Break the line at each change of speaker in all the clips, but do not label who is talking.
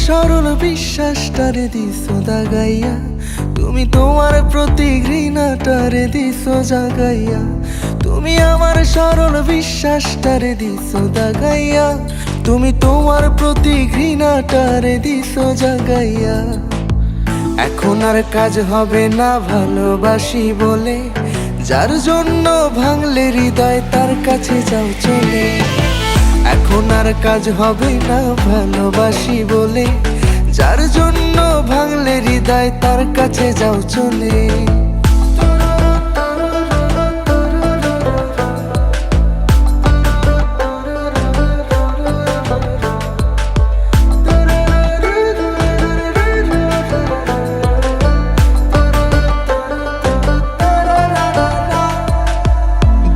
সরল বিশ্বাসটারে দিছো দাগাইয়া, তুমি তোমার প্রতি ঘৃণাটারে দিছো জাগাইয়া। তুমি আমার সরল বিশ্বাসটারে দিছো দাগাইয়া, তুমি তোমার প্রতি ঘৃণাটারে দিছো জাগাইয়া। এখন আর কাজ হবে না ভালোবাসি বলে, যার জন্য ভাঙলে হৃদয় তার কাছে যাও চলে। এখন আর কাজ হবে না ভালোবাসি বলে, যার জন্য ভাঙলে হৃদয় তার কাছে যাও চলে।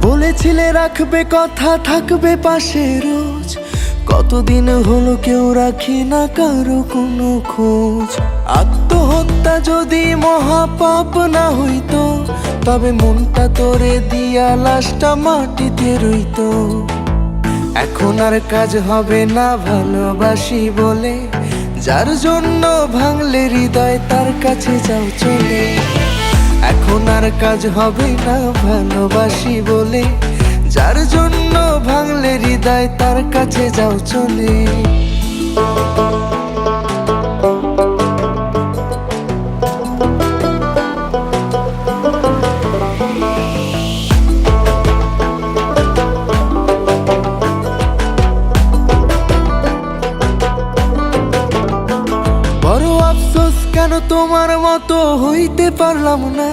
বলেছিলে রাখবে কথা, থাকবে পাশে রোজ, কতদিন হলো কেউ রাখি না কারো কোনো খোঁজ। আত্মহত্যা যদি মহাপাপ না হইতো, তবে মনটা তোরে দিয়া লাশটা মাটিতে রইতো। এখন আর কাজ হবে না ভালোবাসি বলে, যার জন্য ভাঙলে হৃদয় তার কাছে যাও চলে। এখন আর কাজ হবে না ভালোবাসি বলে, যার জন্য ভাঙলে হৃদয় তার কাছে যাও চলে। বড় আফসোস কেন তোমার মতো হইতে পারলাম না,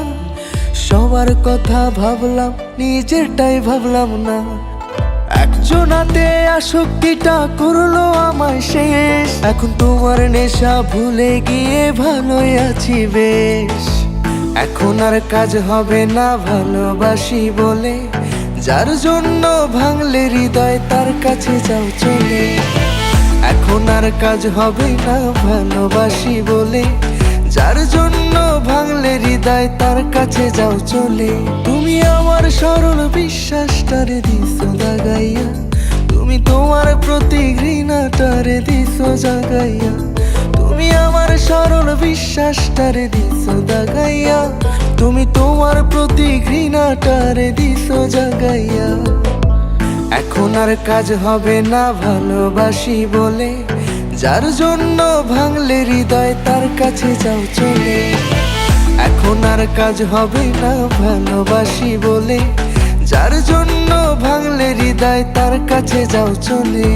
সবার কথা ভাবলাম নিজেরটাই ভাবলাম না। একজনাতে আসক্তিটা করলো আমায় শেষ, এখন তোমার নেশা ভুলে গিয়ে ভালোই আছি বেশ। এখন আর কাজ হবে না ভালোবাসি বলে, যার জন্য ভাঙলে হৃদয় তার কাছে যাও চলে। এখন আর কাজ হবে না ভালোবাসি বলে, যার জন্য ভাঙলে হৃদয় তার কাছে যাও চলে। তুমি আমার সরল বিশ্বাসটারে দিছো দাগাইয়া, তুমি তোমার প্রতি ঘৃণাটারে দিছো জাগাইয়া। তুমি আমার সরল বিশ্বাসটারে দিছো দাগাইয়া, তুমি তোমার প্রতি ঘৃণাটারে দিছো জাগাইয়া। এখন আর কাজ হবে না ভালোবাসি বলে, যার জন্য ভাঙলে হৃদয় তার কাছে যাও চলে। এখন আর কাজ হবে না ভালোবাসি বলে, যার জন্য ভাঙলে হৃদয় তার কাছে যাও চলে।